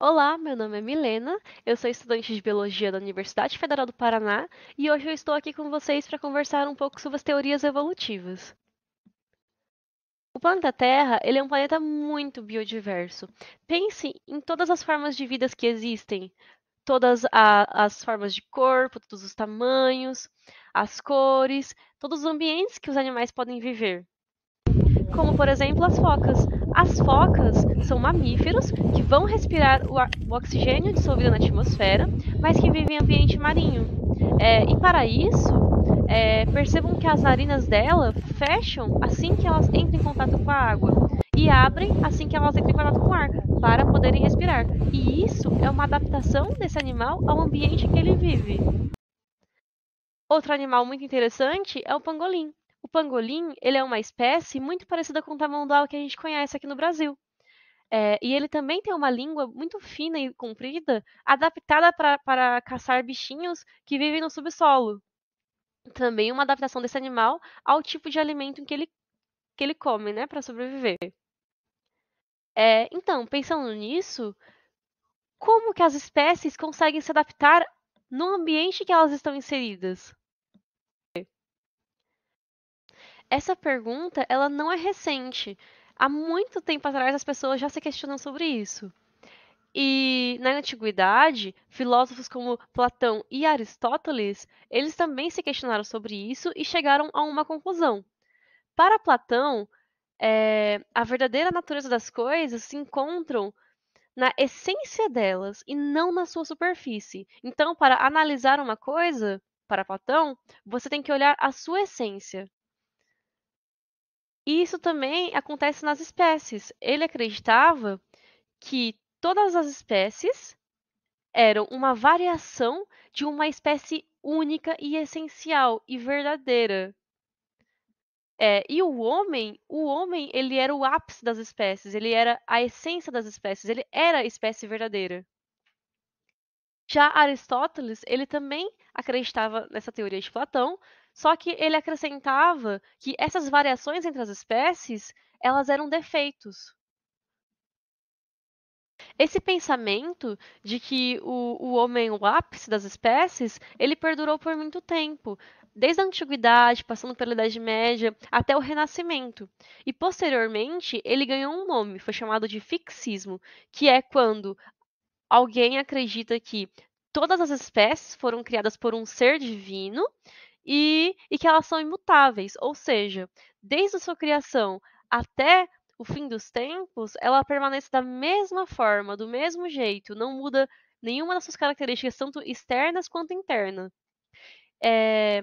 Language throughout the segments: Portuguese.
Olá, meu nome é Milena, eu sou estudante de Biologia da Universidade Federal do Paraná e hoje eu estou aqui com vocês para conversar um pouco sobre as teorias evolutivas. O planeta Terra, ele é um planeta muito biodiverso. Pense em todas as formas de vidas que existem, as formas de corpo, todos os tamanhos, as cores, todos os ambientes que os animais podem viver. Como, por exemplo, as focas. As focas são mamíferos que vão respirar o oxigênio dissolvido na atmosfera, mas que vivem em ambiente marinho. E para isso, percebam que as narinas dela fecham assim que elas entram em contato com a água e abrem assim que elas entram em contato com o ar, para poderem respirar. E isso é uma adaptação desse animal ao ambiente em que ele vive. Outro animal muito interessante é o pangolim. O pangolim, ele é uma espécie muito parecida com o tamanduá que a gente conhece aqui no Brasil. E ele também tem uma língua muito fina e comprida, adaptada para caçar bichinhos que vivem no subsolo. Também uma adaptação desse animal ao tipo de alimento que ele come, né, para sobreviver. Então, pensando nisso, como que as espécies conseguem se adaptar no ambiente que elas estão inseridas? Essa pergunta, ela não é recente. Há muito tempo atrás as pessoas já se questionam sobre isso. E na antiguidade, filósofos como Platão e Aristóteles, eles também se questionaram sobre isso e chegaram a uma conclusão. Para Platão, a verdadeira natureza das coisas se encontram na essência delas e não na sua superfície. Então, para analisar uma coisa, para Platão, você tem que olhar a sua essência. E isso também acontece nas espécies. Ele acreditava que todas as espécies eram uma variação de uma espécie única e essencial e verdadeira. E o homem, ele era o ápice das espécies, ele era a essência das espécies, ele era a espécie verdadeira. Já Aristóteles, ele também acreditava nessa teoria de Platão, só que ele acrescentava que essas variações entre as espécies, elas eram defeitos. Esse pensamento de que o homem é o ápice das espécies, ele perdurou por muito tempo, desde a antiguidade, passando pela Idade Média, até o Renascimento. E posteriormente, ele ganhou um nome, foi chamado de fixismo, que é quando alguém acredita que todas as espécies foram criadas por um ser divino e que elas são imutáveis, ou seja, desde a sua criação até o fim dos tempos, ela permanece da mesma forma, do mesmo jeito, não muda nenhuma das suas características, tanto externas quanto internas. É,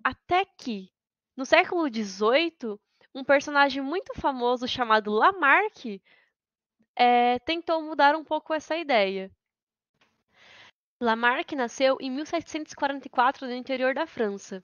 Até que, no século XVIII, um personagem muito famoso chamado Lamarck tentou mudar um pouco essa ideia. Lamarck nasceu em 1744 no interior da França.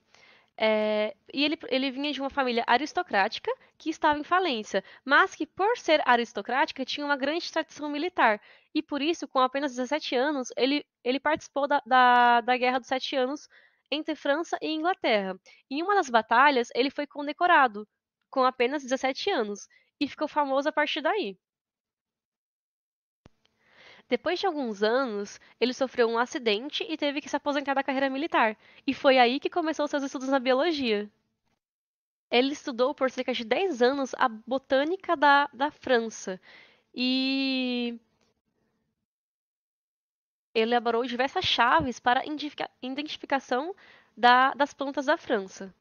E ele vinha de uma família aristocrática que estava em falência, mas que, por ser aristocrática, tinha uma grande tradição militar. E por isso, com apenas 17 anos, ele participou da Guerra dos Sete Anos entre França e Inglaterra. Em uma das batalhas, ele foi condecorado com apenas 17 anos e ficou famoso a partir daí. Depois de alguns anos, ele sofreu um acidente e teve que se aposentar da carreira militar. E foi aí que começou seus estudos na biologia. Ele estudou por cerca de 10 anos a botânica da França e elaborou diversas chaves para a identificação das plantas da França.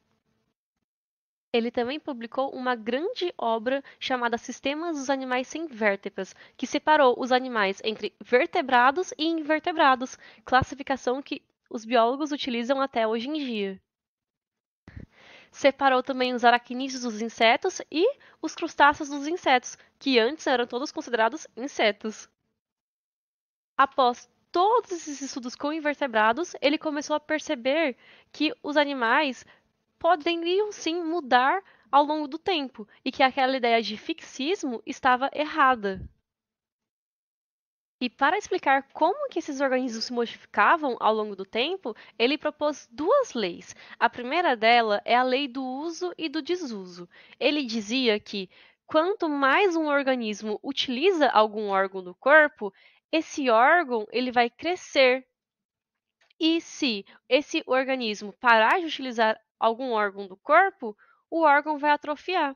Ele também publicou uma grande obra chamada Sistemas dos Animais Sem Vértebras, que separou os animais entre vertebrados e invertebrados, classificação que os biólogos utilizam até hoje em dia. Separou também os aracnídeos dos insetos e os crustáceos dos insetos, que antes eram todos considerados insetos. Após todos esses estudos com invertebrados, ele começou a perceber que os animais poderiam sim mudar ao longo do tempo e que aquela ideia de fixismo estava errada. E para explicar como que esses organismos se modificavam ao longo do tempo, ele propôs duas leis. A primeira dela é a lei do uso e do desuso. Ele dizia que quanto mais um organismo utiliza algum órgão do corpo, esse órgão ele vai crescer. E se esse organismo parar de utilizar algum órgão do corpo, o órgão vai atrofiar.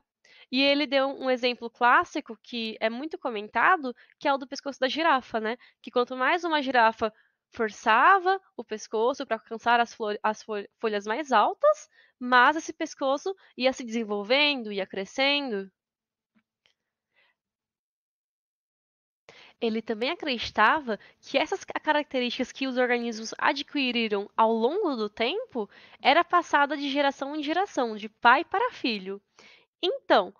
E ele deu um exemplo clássico que é muito comentado, que é o do pescoço da girafa, né? Que quanto mais uma girafa forçava o pescoço para alcançar as folhas mais altas, mais esse pescoço ia se desenvolvendo, ia crescendo. Ele também acreditava que essas características que os organismos adquiriram ao longo do tempo era passada de geração em geração, de pai para filho. Então,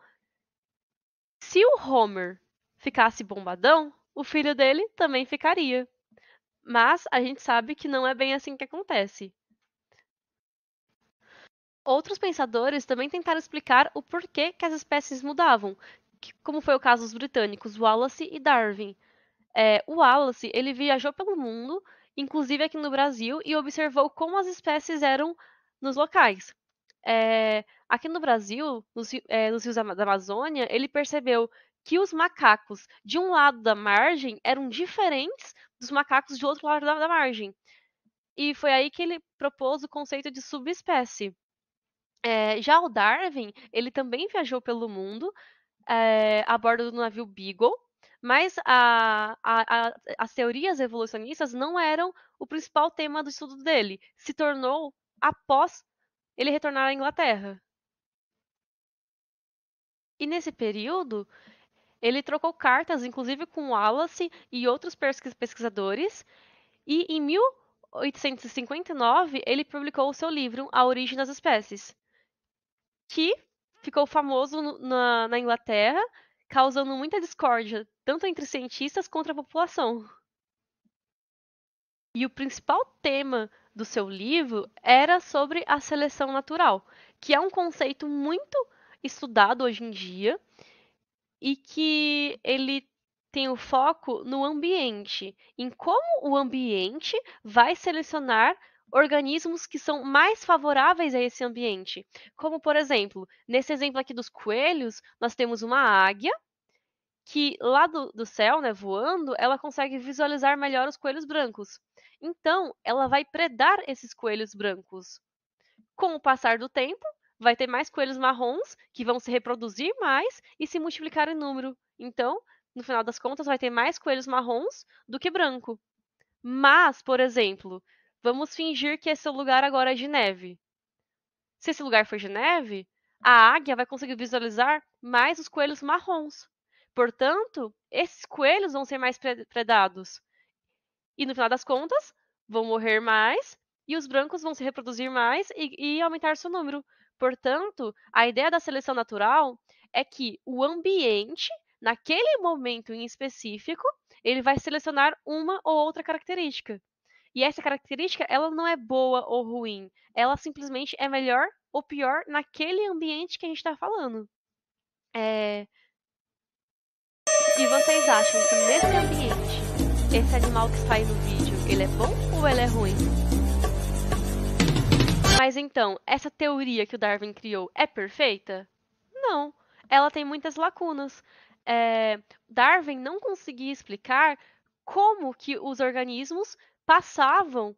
se o Homer ficasse bombadão, o filho dele também ficaria. Mas a gente sabe que não é bem assim que acontece. Outros pensadores também tentaram explicar o porquê que as espécies mudavam, como foi o caso dos britânicos Wallace e Darwin. O Wallace, ele viajou pelo mundo, inclusive aqui no Brasil, e observou como as espécies eram nos locais. Aqui no Brasil, nos rios da Amazônia, ele percebeu que os macacos de um lado da margem eram diferentes dos macacos de outro lado da margem. E foi aí que ele propôs o conceito de subespécie. Já o Darwin, ele também viajou pelo mundo, a bordo do navio Beagle, mas as teorias evolucionistas não eram o principal tema do estudo dele. Se tornou após ele retornar à Inglaterra. E nesse período, ele trocou cartas, inclusive com Wallace e outros pesquisadores, e em 1859 ele publicou o seu livro A Origem das Espécies, que ficou famoso na Inglaterra, causando muita discórdia, tanto entre cientistas quanto a população. E o principal tema do seu livro era sobre a seleção natural, que é um conceito muito estudado hoje em dia e que ele tem o foco no ambiente, em como o ambiente vai selecionar organismos que são mais favoráveis a esse ambiente. Como, por exemplo, nesse exemplo aqui dos coelhos, nós temos uma águia que lá do céu, né, voando, ela consegue visualizar melhor os coelhos brancos. Então, ela vai predar esses coelhos brancos. Com o passar do tempo, vai ter mais coelhos marrons que vão se reproduzir mais e se multiplicar em número. Então, no final das contas, vai ter mais coelhos marrons do que branco. Mas, por exemplo, vamos fingir que esse lugar agora é de neve. Se esse lugar for de neve, a águia vai conseguir visualizar mais os coelhos marrons. Portanto, esses coelhos vão ser mais predados. E no final das contas, vão morrer mais e os brancos vão se reproduzir mais e aumentar seu número. Portanto, a ideia da seleção natural é que o ambiente, naquele momento em específico, ele vai selecionar uma ou outra característica. E essa característica, ela não é boa ou ruim. Ela simplesmente é melhor ou pior naquele ambiente que a gente está falando. E vocês acham que nesse ambiente, esse animal que está aí no vídeo, ele é bom ou ele é ruim? Mas então, essa teoria que o Darwin criou é perfeita? Não. Ela tem muitas lacunas. Darwin não conseguia explicar como que os organismos passavam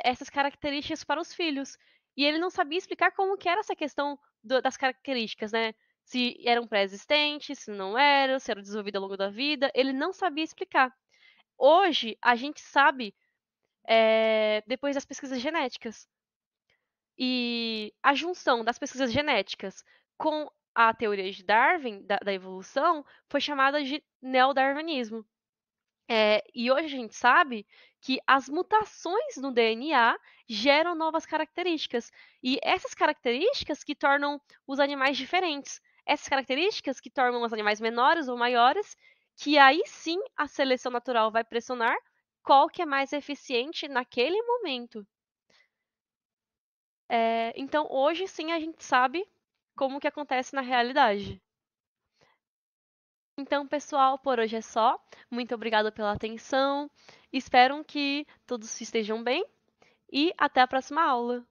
essas características para os filhos. E ele não sabia explicar como que era essa questão das características, né? Se eram pré-existentes, se não eram, se eram desenvolvidas ao longo da vida. Ele não sabia explicar. Hoje, a gente sabe depois das pesquisas genéticas. E a junção das pesquisas genéticas com a teoria de Darwin, da evolução, foi chamada de neodarwinismo. E hoje a gente sabe que as mutações no DNA geram novas características. E essas características que tornam os animais diferentes. Essas características que tornam os animais menores ou maiores, que aí sim a seleção natural vai pressionar qual que é mais eficiente naquele momento. Então, hoje sim a gente sabe como que acontece na realidade. Então, pessoal, por hoje é só. Muito obrigada pela atenção. Espero que todos estejam bem e até a próxima aula.